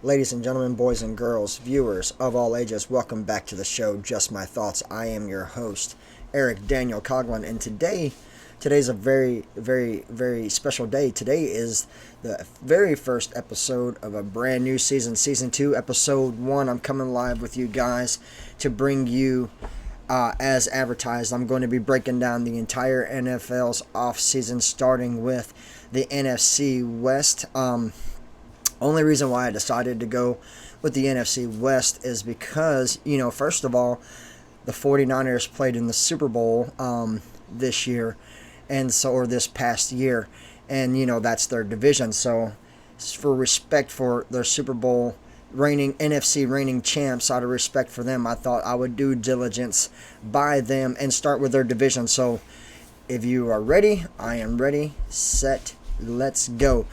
Ladies and gentlemen, boys and girls, viewers of all ages, welcome back to the show, Just My Thoughts. I am your host, Erick Daniel Coughlin, and today's a very special day. Today is the very first episode of a brand new season, Season 2, Episode 1. I'm coming live with you guys to bring you, as advertised, I'm going to be breaking down the entire NFL's offseason, starting with the NFC West. Only reason why I decided to go with the NFC West is because, first of all, the 49ers played in the Super Bowl this year, or this past year, and, that's their division. So, for respect for their Super Bowl NFC reigning champs, out of respect for them, I thought I would do diligence by them and start with their division. So, if you are ready, I am ready, set, let's go.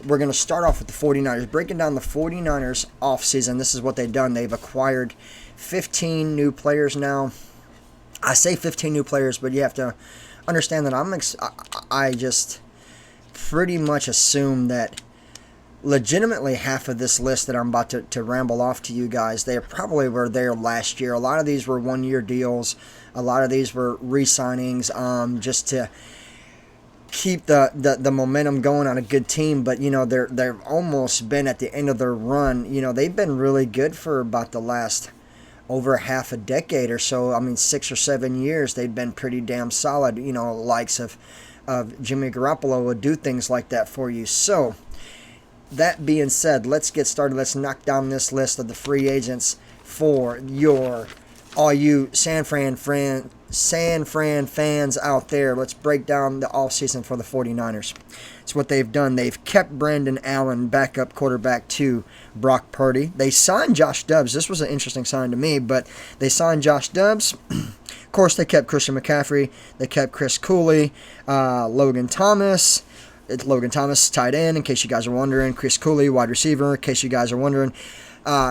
We're going to start off with the 49ers. Breaking down the 49ers offseason, this is what they've done. They've acquired 15 new players now. I say 15 new players, but you have to understand that I just pretty much assume that legitimately half of this list that I'm about to ramble off to you guys, they probably were there last year. A lot of these were one-year deals. A lot of these were re-signings just to keep the momentum going on a good team, but they've almost been at the end of their run. They've been really good for about the last over half a decade or so. 6 or 7 years they've been pretty damn solid. Likes of Jimmy Garoppolo would do things like that for you. So that being said, let's get started. Let's knock down this list of the free agents for all you San Fran fans out there. Let's break down the offseason for the 49ers. It's what they've done. They've kept Brandon Allen, backup quarterback to Brock Purdy. They signed Josh Dobbs. This was an interesting sign to me, but they signed Josh Dobbs. Of course, they kept Christian McCaffrey. They kept Chris Cooley, Logan Thomas. Logan Thomas, tight end, in case you guys are wondering. Chris Cooley, wide receiver, in case you guys are wondering.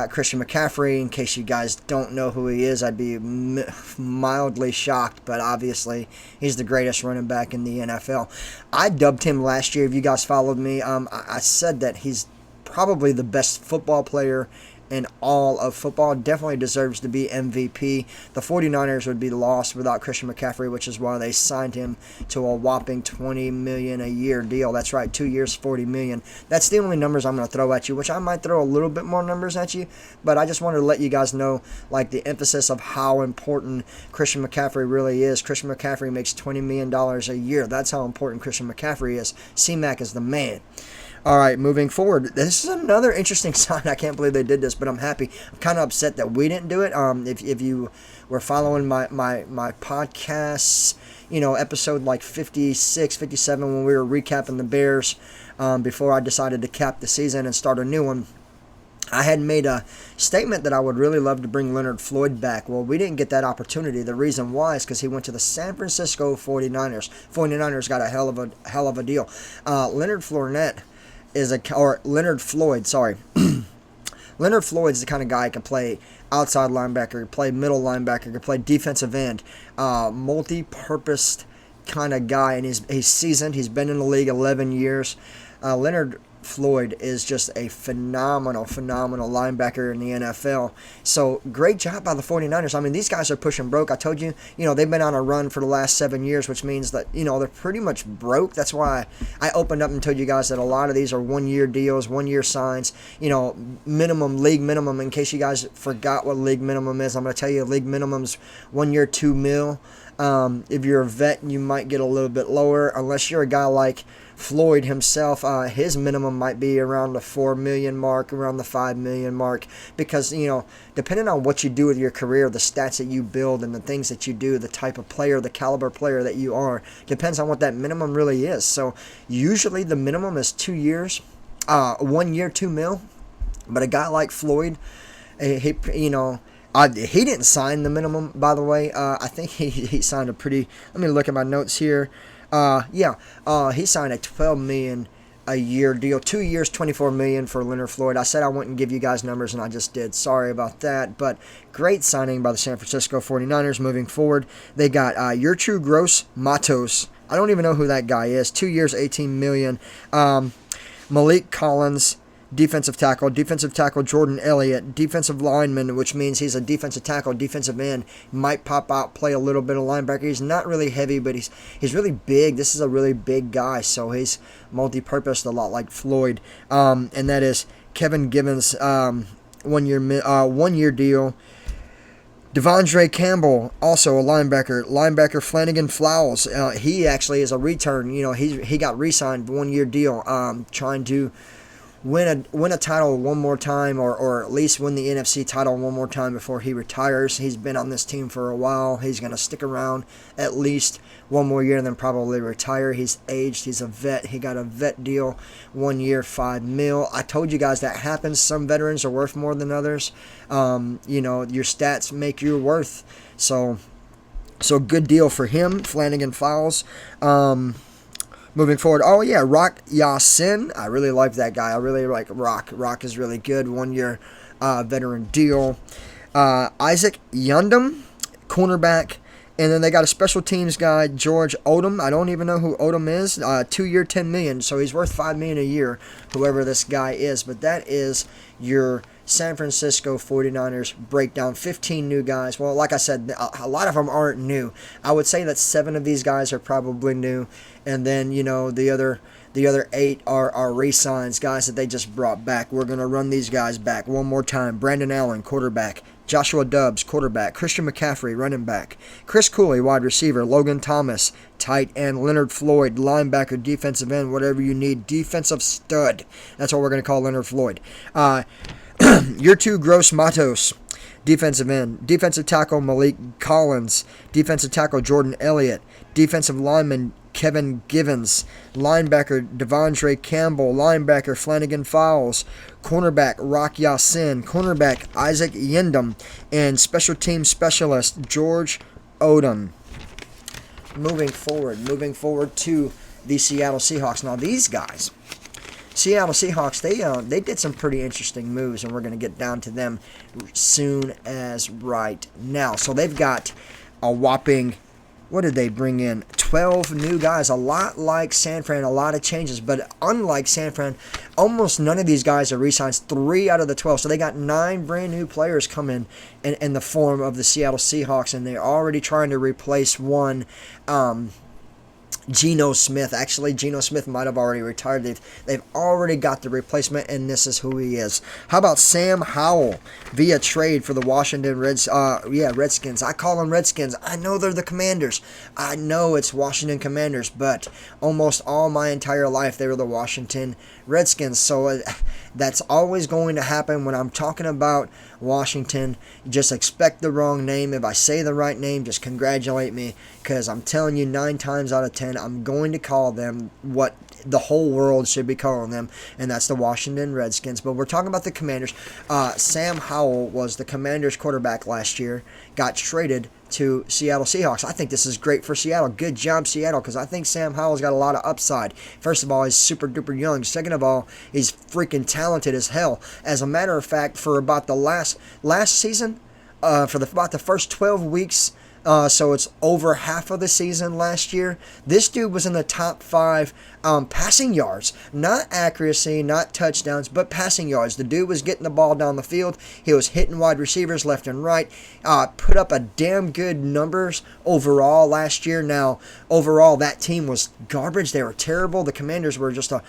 Christian McCaffrey, in case you guys don't know who he is, I'd be mildly shocked, but obviously he's the greatest running back in the NFL. I dubbed him last year, if you guys followed me. I said that he's probably the best football player in all of football. Definitely deserves to be MVP. The 49ers would be lost without Christian McCaffrey, which is why they signed him to a whopping $20 million a year deal. That's right, 2 years, $40 million. That's the only numbers I'm going to throw at you, which I might throw a little bit more numbers at you, but I just wanted to let you guys know, the emphasis of how important Christian McCaffrey really is. Christian McCaffrey makes $20 million a year. That's how important Christian McCaffrey is. C-Mac is the man. All right, moving forward. This is another interesting sign. I can't believe they did this, but I'm happy. I'm kind of upset that we didn't do it. If you were following my podcasts, episode like 56, 57, when we were recapping the Bears before I decided to cap the season and start a new one, I had made a statement that I would really love to bring Leonard Floyd back. Well, we didn't get that opportunity. The reason why is because he went to the San Francisco 49ers. 49ers got a hell of a deal. Leonard Floyd, Leonard Floyd's the kind of guy who can play outside linebacker, play middle linebacker, can play defensive end, multi-purpose kind of guy, and he's seasoned. He's been in the league 11 years. Leonard Floyd is just a phenomenal linebacker in the NFL. So, great job by the 49ers. These guys are pushing broke. I told you, they've been on a run for the last 7 years, which means that, they're pretty much broke. That's why I opened up and told you guys that a lot of these are one-year deals, one-year signs, league minimum. In case you guys forgot what league minimum is, I'm going to tell you league minimum's 1 year, $2 million. If you're a vet, you might get a little bit lower, unless you're a guy like Floyd himself. His minimum might be around the $4 million mark, around the $5 million mark, because, depending on what you do with your career, the stats that you build and the things that you do, the type of player, the caliber player that you are, depends on what that minimum really is. So usually the minimum is 2 years, 1 year, $2 million. But a guy like Floyd, he didn't sign the minimum, by the way. I think he signed a pretty. Let me look at my notes here. He signed a $12 million a year deal, 2 years, $24 million for Leonard Floyd. I said I wouldn't give you guys numbers, and I just did. Sorry about that, but great signing by the San Francisco 49ers. Moving forward, they got Yurchu Gross Matos. I don't even know who that guy is. 2 years, $18 million. Malik Collins, defensive tackle Jordan Elliott, defensive lineman, which means he's a defensive tackle, defensive end, might pop out, play a little bit of linebacker. He's not really heavy, but he's really big. This is a really big guy, so he's multi-purpose, a lot like Floyd. And that is Kevin Givens, 1 year deal. Devondre Campbell, also a linebacker Flanagan Flowers. He actually is a return. He got re-signed, 1 year deal. Trying to win a title one more time, or at least win the NFC title one more time before he retires. He's been on this team for a while. He's going to stick around at least one more year and then probably retire. He's aged. He's a vet. He got a vet deal, 1 year, $5 million. I told you guys that happens. Some veterans are worth more than others. Your stats make your worth. So good deal for him, Flanagan Fowles. Moving forward, Rock Ya-Sin. I really like that guy. I really like Rock. Rock is really good. 1 year veteran deal. Isaac Yundum, cornerback. And then they got a special teams guy, George Odom. I don't even know who Odom is. 2 year, $10 million. So he's worth $5 million a year, whoever this guy is. But that is your San Francisco 49ers breakdown. 15 new guys. Well, like I said, a lot of them aren't new. I would say that 7 of these guys are probably new. And then, the other 8 are re-signs, guys that they just brought back. We're going to run these guys back one more time. Brandon Allen, quarterback. Joshua Dobbs, quarterback. Christian McCaffrey, running back. Chris Cooley, wide receiver. Logan Thomas, tight end. Leonard Floyd, linebacker, defensive end, whatever you need. Defensive stud. That's what we're going to call Leonard Floyd. Year 2, Gross Matos, defensive end. Defensive tackle, Malik Collins. Defensive tackle, Jordan Elliott. Defensive lineman, Kevin Givens. Linebacker, Devondre Campbell. Linebacker, Flanagan Fowles. Cornerback, Rock Ya-Sin. Cornerback, Isaac Yindum. And special team specialist, George Odom. Moving forward to the Seattle Seahawks. Now these guys, Seattle Seahawks, they did some pretty interesting moves, and we're going to get down to them soon as right now. So they've got a whopping, what did they bring in? 12 new guys. A lot like San Fran, a lot of changes. But unlike San Fran, almost none of these guys are re-signs. 3 out of the 12. So they got 9 brand new players coming in the form of the Seattle Seahawks, and they're already trying to replace one. Geno Smith. Actually, Geno Smith might have already retired. They've already got the replacement, and this is who he is. How about Sam Howell via trade for the Washington Redskins. I call them Redskins. I know they're the Commanders. I know it's Washington Commanders, but almost all my entire life they were the Washington Redskins. So that's always going to happen when I'm talking about Washington. Just expect the wrong name. If I say the right name, just congratulate me, because I'm telling you, 9 times out of 10, I'm going to call them what the whole world should be calling them, and that's the Washington Redskins. But we're talking about the Commanders. Sam Howell was the Commanders quarterback last year, got traded to Seattle Seahawks. I think this is great for Seattle. Good job, Seattle, because I think Sam Howell's got a lot of upside. First of all, he's super duper young. Second of all, he's freaking talented as hell. As a matter of fact, for about the last season, about the first 12 weeks, so it's over half of the season last year, this dude was in the top 5 passing yards. Not accuracy, not touchdowns, but passing yards. The dude was getting the ball down the field. He was hitting wide receivers left and right. Put up a damn good numbers overall last year. Now, overall, that team was garbage. They were terrible. The Commanders were just a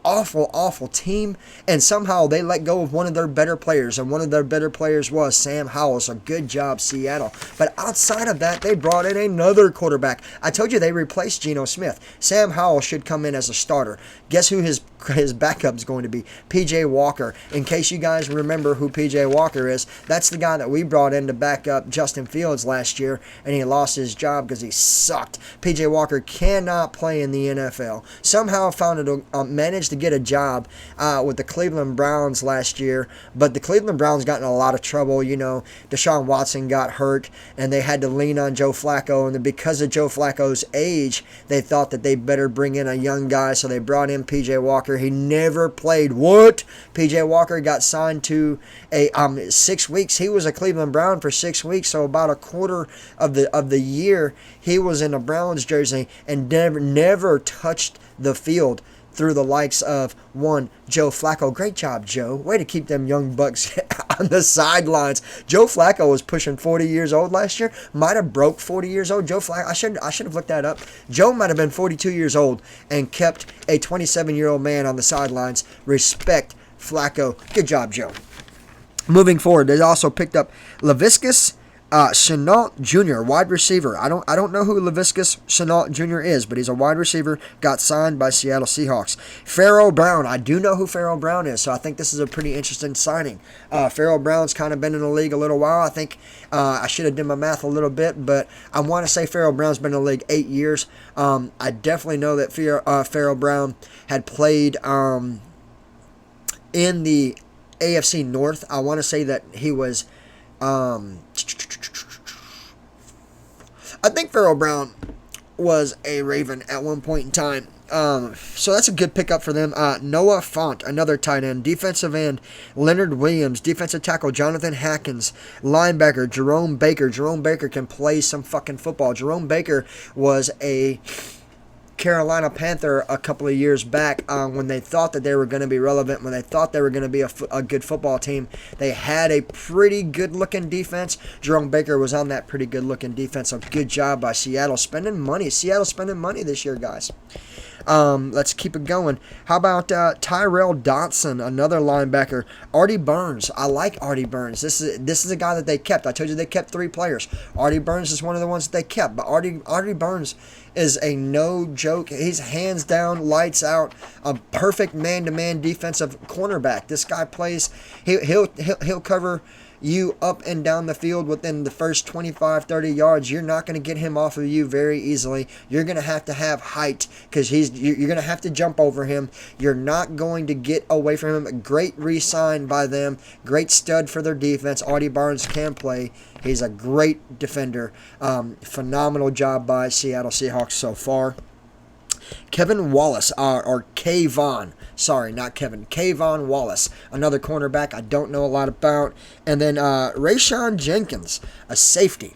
awful team, and somehow they let go of one of their better players, and one of their better players was Sam Howell. So good job, Seattle. But outside of that, they brought in another quarterback. I told you they replaced Geno Smith. Sam Howell should come in as a starter. Guess who his backup is going to be? P.J. Walker. In case you guys remember who P.J. Walker is, that's the guy that we brought in to back up Justin Fields last year, and he lost his job because he sucked. P.J. Walker cannot play in the NFL. Somehow managed to get a job with the Cleveland Browns last year, but the Cleveland Browns got in a lot of trouble. Deshaun Watson got hurt, and they had to lean on Joe Flacco, and because of Joe Flacco's age, they thought that they better bring in a young guy, so they brought in P.J. Walker. He never played. What? P.J. Walker got signed to a 6 weeks. He was a Cleveland Brown for 6 weeks, so about a quarter of the year he was in a Browns jersey and never touched the field. through the likes of one Joe Flacco. Great job, Joe. Way to keep them young bucks on the sidelines. Joe Flacco was pushing 40 years old last year. Might have broke 40 years old. Joe Flacco, I should have looked that up. Joe might have been 42 years old and kept a 27-year-old man on the sidelines. Respect Flacco. Good job, Joe. Moving forward, they also picked up Laviscus Chenault Jr., wide receiver. I don't know who Laviscus Chenault Jr. is, but he's a wide receiver. Got signed by Seattle Seahawks. Pharaoh Brown. I do know who Pharaoh Brown is, so I think this is a pretty interesting signing. Pharaoh Brown's kind of been in the league a little while. I think I should have done my math a little bit, but I want to say Pharaoh Brown's been in the league 8 years. I definitely know that Pharaoh Brown had played in the AFC North. I want to say that he was... I think Pharaoh Brown was a Raven at one point in time. So that's a good pickup for them. Noah Fant, another tight end. Defensive end, Leonard Williams. Defensive tackle, Jonathan Hackins. Linebacker, Jerome Baker. Jerome Baker can play some fucking football. Jerome Baker was a Carolina Panther a couple of years back when they thought that they were going to be relevant, when they thought they were going to be a good football team. They had a pretty good-looking defense. Jerome Baker was on that pretty good-looking defense, so good job by Seattle spending money. Seattle spending money this year, guys. Let's keep it going. How about Tyrell Dotson, another linebacker? Artie Burns. I like Artie Burns. This is a guy that they kept. I told you they kept 3 players. Artie Burns is one of the ones that they kept. But Artie Burns is a no joke. He's hands down, lights out, a perfect man-to-man defensive cornerback. This guy plays. He'll cover you up and down the field within the first 25, 30 yards. You're not going to get him off of you very easily. You're going to have height because you're going to have to jump over him. You're not going to get away from him. Great re-sign by them. Great stud for their defense. Artie Barnes can play. He's a great defender. Phenomenal job by Seattle Seahawks so far. Kevin Wallace, or Kayvon. Sorry, not Kevin. Kayvon Wallace, another cornerback I don't know a lot about. And then Rayshawn Jenkins, a safety.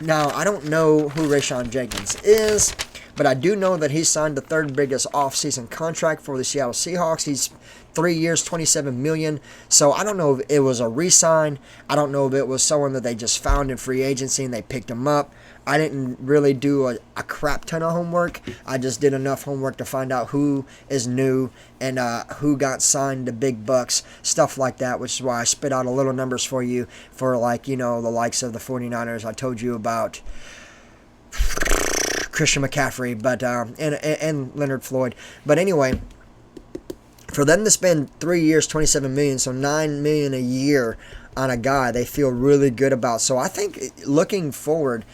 Now, I don't know who Rayshawn Jenkins is, but I do know that he signed the 3rd biggest offseason contract for the Seattle Seahawks. He's 3 years, $27 million. So I don't know if it was a re-sign. I don't know if it was someone that they just found in free agency and they picked him up. I didn't really do a crap ton of homework. I just did enough homework to find out who is new and who got signed to big bucks, stuff like that, which is why I spit out a little numbers for you for, the likes of the 49ers. I told you about Christian McCaffrey, but and Leonard Floyd. But anyway, for them to spend 3 years, $27 million, so $9 million a year on a guy they feel really good about. So I think looking forward,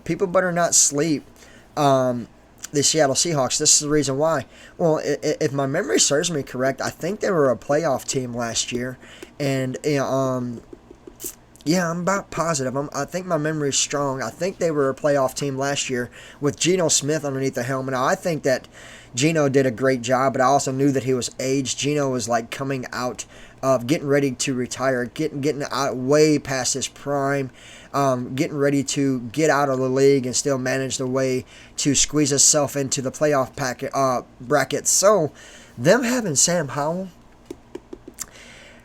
people better not sleep the Seattle Seahawks. This is the reason why. Well, if my memory serves me correct, I think they were a playoff team last year. And, yeah, I'm about positive. I think my memory's strong. I think they were a playoff team last year with Geno Smith underneath the helmet. Now, I think that Geno did a great job, but I also knew that he was aged. Geno was like coming out of getting ready to retire, getting out way past his prime, getting ready to get out of the league and still manage the way to squeeze himself into the playoff bracket. So, them having Sam Howell,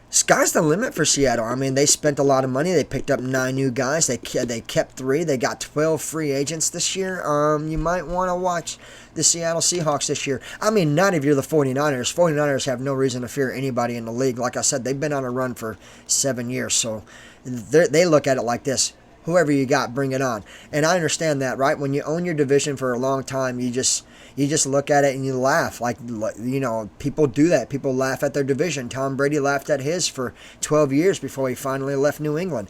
sky's the limit for Seattle. I mean, they spent a lot of money. They picked up 9 new guys. They kept 3. They got 12 free agents this year. You might want to watch the Seattle Seahawks this year. I mean, not if you're the 49ers. 49ers have no reason to fear anybody in the league. Like I said, they've been on a run for 7 years. So they look at it like this. Whoever you got, bring it on. And I understand that, right? When you own your division for a long time, you just look at it and you laugh. Like, people do that. People laugh at their division. Tom Brady laughed at his for 12 years before he finally left New England.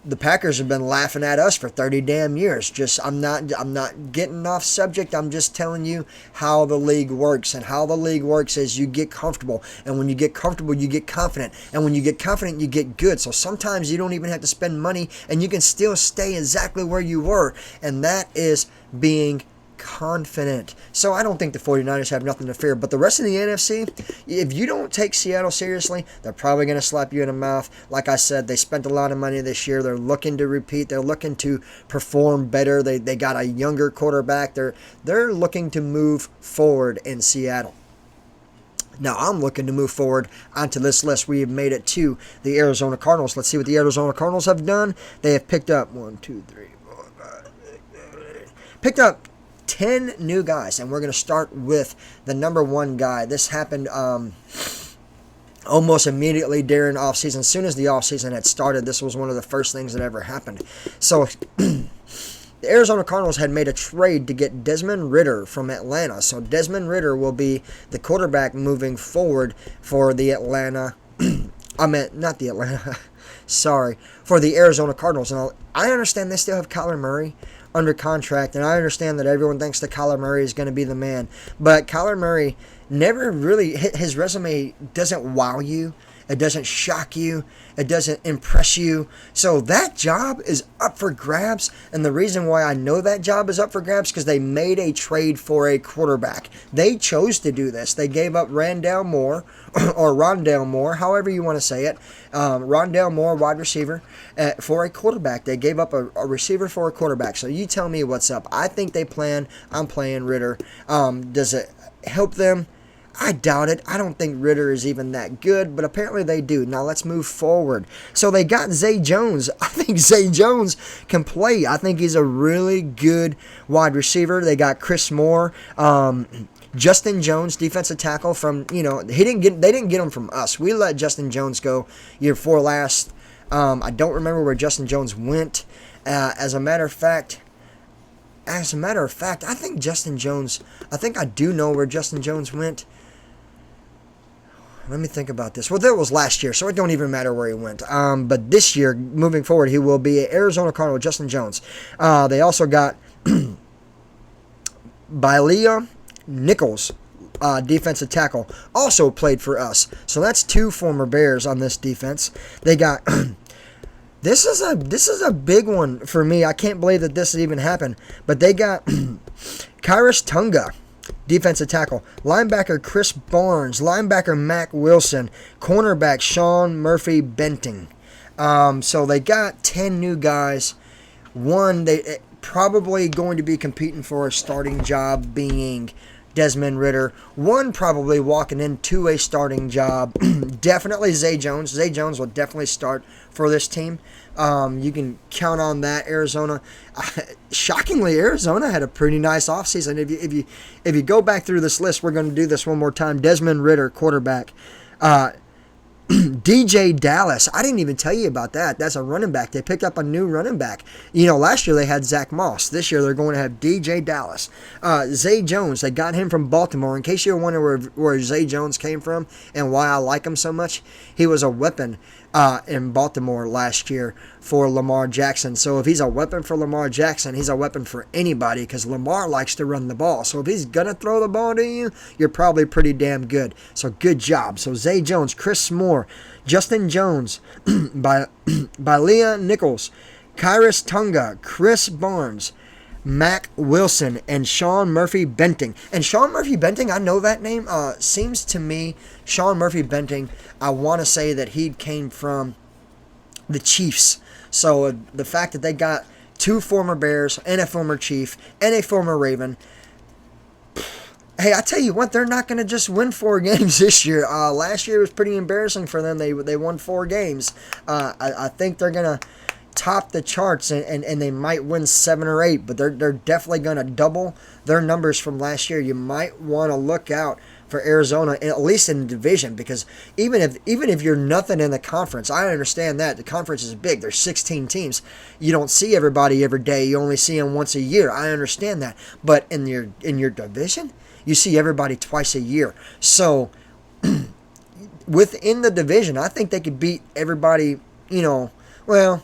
The Packers have been laughing at us for 30 damn years. I'm not getting off subject. I'm just telling you how the league works. And how the league works is you get comfortable. And when you get comfortable, you get confident. And when you get confident, you get good. So sometimes you don't even have to spend money and you can still stay exactly where you were. And that is being confident. So I don't think the 49ers have nothing to fear. But the rest of the NFC, if you don't take Seattle seriously, they're probably going to slap you in the mouth. Like I said, they spent a lot of money this year. They're looking to repeat. They're looking to perform better. They got a younger quarterback. They're looking to move forward in Seattle. Now, I'm looking to move forward onto this list. We have made it to the Arizona Cardinals. Let's see what the Arizona Cardinals have done. They have picked up 10 new guys, and we're going to start with the number one guy. This happened almost immediately during offseason. As soon as the offseason had started, this was one of the first things that ever happened. So the Arizona Cardinals had made a trade to get Desmond Ridder from Atlanta. So Desmond Ridder will be the quarterback moving forward for the Atlanta. For the Arizona Cardinals. Now, I understand they still have Kyler Murray under contract, and I understand that everyone thinks that Kyler Murray is going to be the man. But Kyler Murray never really, his resume doesn't wow you. It doesn't shock you. It doesn't impress you. So that job is up for grabs. And the reason why I know that job is up for grabs is because they made a trade for a quarterback. They chose to do this. They gave up Rondale Moore, however you want to say it. Rondale Moore, wide receiver, for a quarterback. They gave up a receiver for a quarterback. So you tell me what's up. I think they plan on playing Ridder. Does it help them? I doubt it. I don't think Ridder is even that good, but apparently they do. Now let's move forward. So they got Zay Jones. I think Zay Jones can play. I think he's a really good wide receiver. They got Chris Moore, Justin Jones, defensive tackle from, they didn't get him from us. We let Justin Jones go year before last. I don't remember where Justin Jones went. As a matter of fact, I think I do know where Justin Jones went. Let me think about this. Well, that was last year, so it don't even matter where he went. But this year, moving forward, he will be an Arizona Cardinal, Justin Jones. They also got Bilea Nichols, defensive tackle, also played for us. So that's 2 former Bears on this defense. They got this is a big one for me. I can't believe that this even happened. But they got Kairos Tunga, defensive tackle, linebacker Chris Barnes, linebacker Mac Wilson, cornerback Sean Murphy Benting. So they got 10 new guys. One, they probably going to be competing for a starting job being Desmond Ridder. One probably walking into a starting job. Definitely Zay Jones. Zay Jones will definitely start for this team. You can count on that. Arizona, shockingly, Arizona had a pretty nice offseason. If you go back through this list, we're going to do this one more time. Desmond Ridder, quarterback. DJ Dallas. I didn't even tell you about that. That's a running back. They picked up a new running back. Last year they had Zach Moss. This year they're going to have DJ Dallas. Zay Jones. They got him from Baltimore. In case you're wondering where Zay Jones came from and why I like him so much, he was a weapon in Baltimore last year for Lamar Jackson. So if he's a weapon for Lamar Jackson, he's a weapon for anybody because Lamar likes to run the ball. So if he's going to throw the ball to you, you're probably pretty damn good. So good job. So Zay Jones, Chris Moore, Justin Jones, Bilea Nichols, Kairos Tunga, Chris Barnes, Mac Wilson, and Sean Murphy Benting. And Sean Murphy Benting, I know that name. Seems to me, Sean Murphy Benting, I want to say that he came from the Chiefs. So the fact that they got 2 former Bears and a former Chief and a former Raven. Hey, I tell you what, they're not going to just win 4 games this year. Last year was pretty embarrassing for them. They won 4 games. I think they're going to top the charts and they might win 7 or 8, but they're definitely going to double their numbers from last year. You might want to look out for Arizona, at least in the division, because even if you're nothing in the conference, I understand that the conference is big. There's 16 teams. You don't see everybody every day. You only see them once a year. I understand that, but in your division, you see everybody twice a year. So within the division, I think they could beat everybody. Well,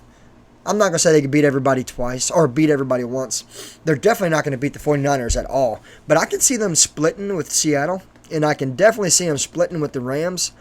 I'm not going to say they could beat everybody twice or beat everybody once. They're definitely not going to beat the 49ers at all. But I can see them splitting with Seattle, and I can definitely see them splitting with the Rams.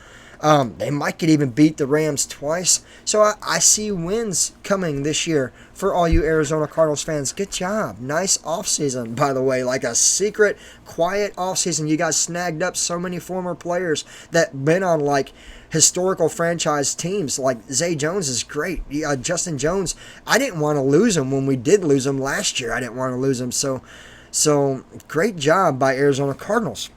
They might could even beat the Rams twice. So I see wins coming this year for all you Arizona Cardinals fans. Good job. Nice offseason, by the way. Like a secret, quiet offseason. You guys snagged up so many former players that been on like historical franchise teams. Like Zay Jones is great. Justin Jones, I didn't want to lose him when we did lose him last year. I didn't want to lose him. So great job by Arizona Cardinals.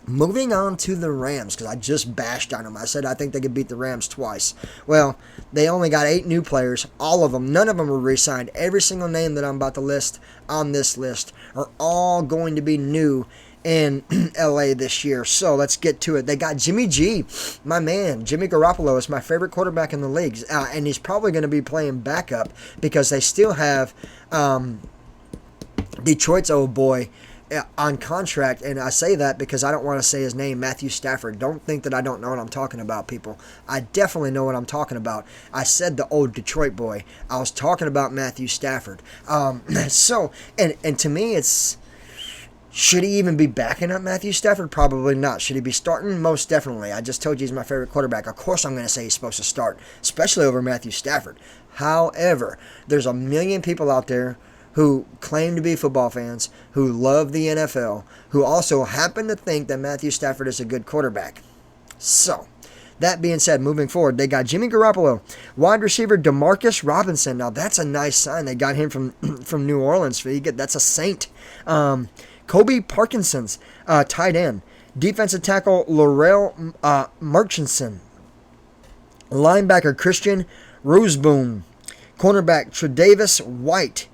Moving on to the Rams, because I just bashed on them. I said I think they could beat the Rams twice. Well, they only got 8 new players. All of them, none of them were re-signed. Every single name that I'm about to list on this list are all going to be new in LA this year. So let's get to it. They got Jimmy G, my man. Jimmy Garoppolo is my favorite quarterback in the league, and he's probably going to be playing backup because they still have Detroit's old boy on contract, and I say that because I don't want to say his name, Matthew Stafford. Don't think that I don't know what I'm talking about, people. I definitely know what I'm talking about. I said the old Detroit boy. I was talking about Matthew Stafford. So, and to me, it's, should he even be backing up Matthew Stafford? Probably not. Should he be starting? Most definitely. I just told you he's my favorite quarterback. Of course I'm going to say he's supposed to start, especially over Matthew Stafford. However, there's a million people out there who claim to be football fans, who love the NFL, who also happen to think that Matthew Stafford is a good quarterback. So, that being said, moving forward, they got Jimmy Garoppolo, wide receiver DeMarcus Robinson. Now, that's a nice sign. They got him from New Orleans. That's a saint. Kobe Parkinson's tight end. Defensive tackle Laurel Murchison. Linebacker Christian Roseboom. Cornerback Tre'Davious White.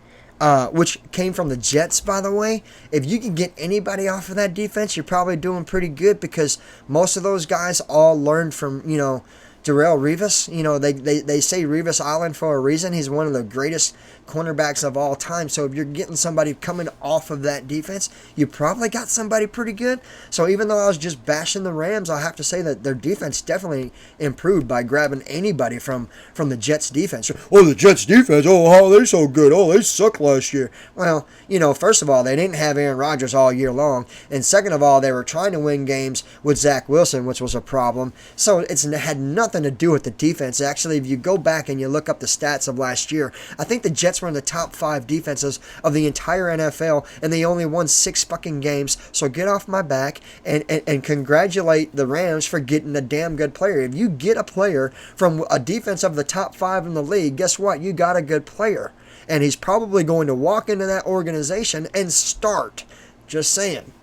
Which came from the Jets, by the way. If you can get anybody off of that defense, you're probably doing pretty good because most of those guys all learned from, Darrelle Revis. They say Revis Island for a reason. He's one of the greatest cornerbacks of all time. So if you're getting somebody coming off of that defense, you probably got somebody pretty good. So even though I was just bashing the Rams, I have to say that their defense definitely improved by grabbing anybody from the Jets defense. Oh, the Jets defense, oh, how are they so good? Oh, they sucked last year. Well, first of all, they didn't have Aaron Rodgers all year long. And second of all, they were trying to win games with Zach Wilson, which was a problem. So it had nothing to do with the defense. Actually, if you go back and you look up the stats of last year, I think the Jets were in the top 5 defenses of the entire NFL, and they only won 6 fucking games. So get off my back and congratulate the Rams for getting a damn good player. If you get a player from a defense of the top 5 in the league, guess what? You got a good player. And he's probably going to walk into that organization and start. Just saying.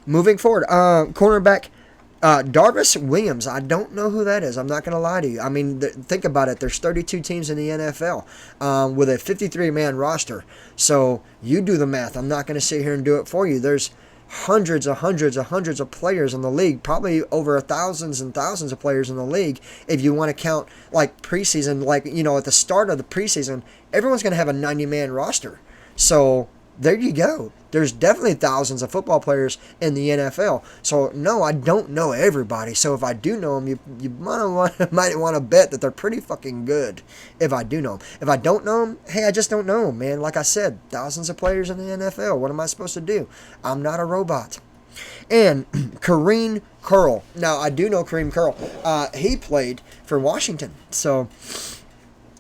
Moving forward, cornerback Darvis Williams, I don't know who that is. I'm not going to lie to you. I mean, think about it. There's 32 teams in the NFL with a 53-man roster. So you do the math. I'm not going to sit here and do it for you. There's hundreds of players in the league, probably over thousands and thousands of players in the league. If you want to count like preseason, at the start of the preseason, everyone's going to have a 90-man roster. So there you go. There's definitely thousands of football players in the NFL. So, no, I don't know everybody. So, if I do know them, you might want to bet that they're pretty fucking good if I do know them. If I don't know them, hey, I just don't know them, man. Like I said, thousands of players in the NFL. What am I supposed to do? I'm not a robot. And Kareem Curl. Now, I do know Kareem Curl. He played for Washington. So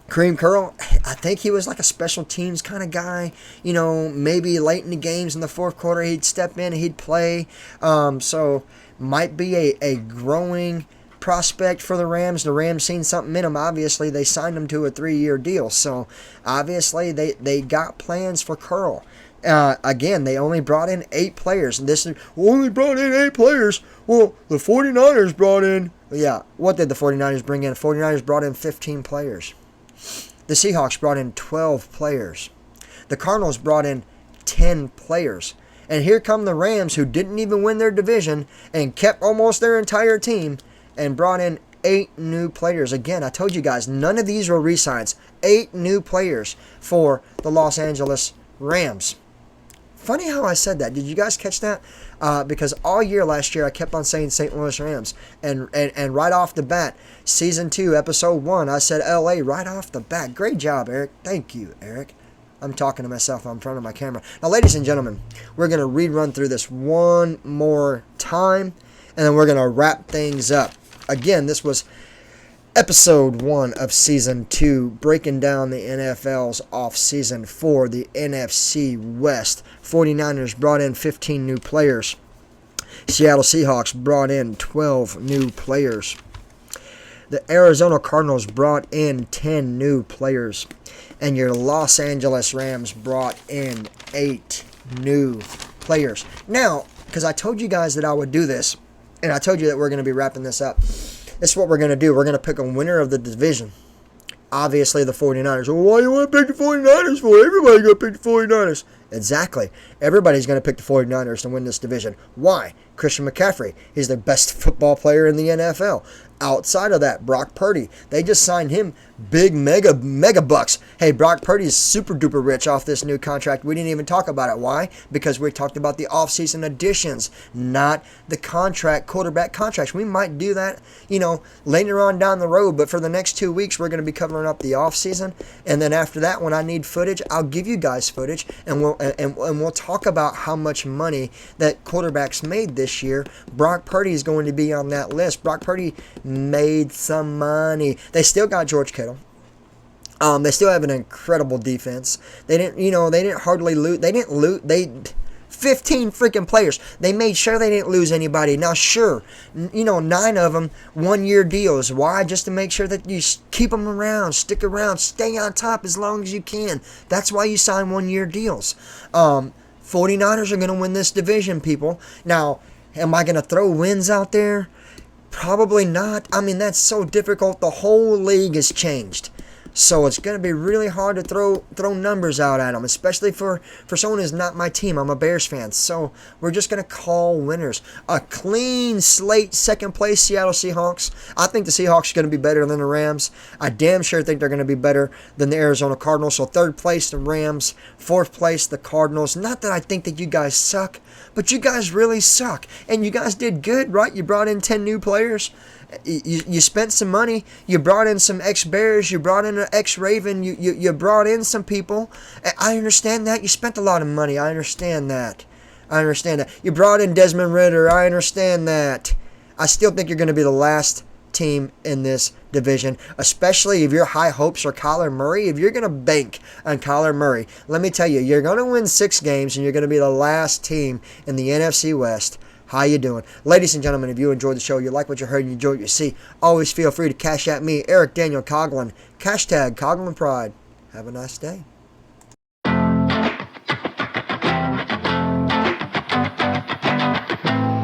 Kareem Curl, I think he was like a special teams kind of guy. Maybe late in the games in the fourth quarter, he'd step in and he'd play. So might be a growing prospect for the Rams. The Rams seen something in him. Obviously, they signed him to a 3-year deal. So obviously, they got plans for Curl. Again, they only brought in 8 players. And this is only brought in 8 players. Well, the 49ers brought in. Yeah, what did the 49ers bring in? The 49ers brought in 15 players. The Seahawks brought in 12 players. The Cardinals brought in 10 players. And here come the Rams, who didn't even win their division and kept almost their entire team and brought in 8 new players. Again, I told you guys, none of these were re-signs. 8 new players for the Los Angeles Rams. Funny how I said that. Did you guys catch that? Because all year last year I kept on saying St. Louis Rams. And right off the bat, Season 2, Episode 1, I said LA right off the bat. Great job, Eric. Thank you, Eric. I'm talking to myself in front of my camera. Now, ladies and gentlemen, we're going to rerun through this one more time. And then we're going to wrap things up. again, this was episode 1 of season 2, breaking down the NFL's off season for the NFC West. 49ers brought in 15 new players. Seattle Seahawks brought in 12 new players. The Arizona Cardinals brought in 10 new players. And your Los Angeles Rams brought in 8 new players. Now, because I told you guys that I would do this, and I told you that we're going to be wrapping this up, this is what we're going to do. We're going to pick a winner of the division. Obviously, the 49ers. Well, why do you want to pick the 49ers for? Everybody's going to pick the 49ers. Exactly. Everybody's going to pick the 49ers to win this division. Why? Christian McCaffrey. He's the best football player in the NFL. Outside of that, Brock Purdy. They just signed him big mega bucks. Hey, Brock Purdy is super duper rich off this new contract. We didn't even talk about it. Why? Because we talked about the offseason additions, not the quarterback contracts. We might do that, later on down the road, but for the next 2 weeks, we're going to be covering up the offseason. And then after that, when I need footage, I'll give you guys footage, and we'll talk about how much money that quarterbacks made this year. Brock Purdy is going to be on that list. Brock Purdy made some money. They still got George Kittle. They still have an incredible defense. They didn't hardly lose. They didn't lose. 15 freaking players. They made sure they didn't lose anybody. Now, sure, 9 of them 1-year deals. Why? Just to make sure that you keep them around, stick around, stay on top as long as you can. That's why you sign 1-year deals. 49ers are going to win this division, people. Now, am I going to throw wins out there? Probably not. I mean, that's so difficult. The whole league has changed. So it's going to be really hard to throw numbers out at them, especially for someone who's not my team. I'm a Bears fan. So we're just going to call winners. A clean slate, second place, Seattle Seahawks. I think the Seahawks are going to be better than the Rams. I damn sure think they're going to be better than the Arizona Cardinals. So third place, the Rams. Fourth place, the Cardinals. Not that I think that you guys suck, but you guys really suck. And you guys did good, right? You brought in 10 new players. You spent some money. You brought in some ex-Bears. You brought in an ex-Raven. You brought in some people. I understand that. You spent a lot of money. I understand that. You brought in Desmond Ridder. I understand that. I still think you're going to be the last team in this division, especially if your high hopes are Kyler Murray. If you're going to bank on Kyler Murray, let me tell you, you're going to win 6 games and you're going to be the last team in the NFC West. How you doing? Ladies and gentlemen, if you enjoyed the show, you like what you heard, you enjoyed what you see, always feel free to cash at me, Erick Daniel Coughlin, #Coughlin Pride. Have a nice day.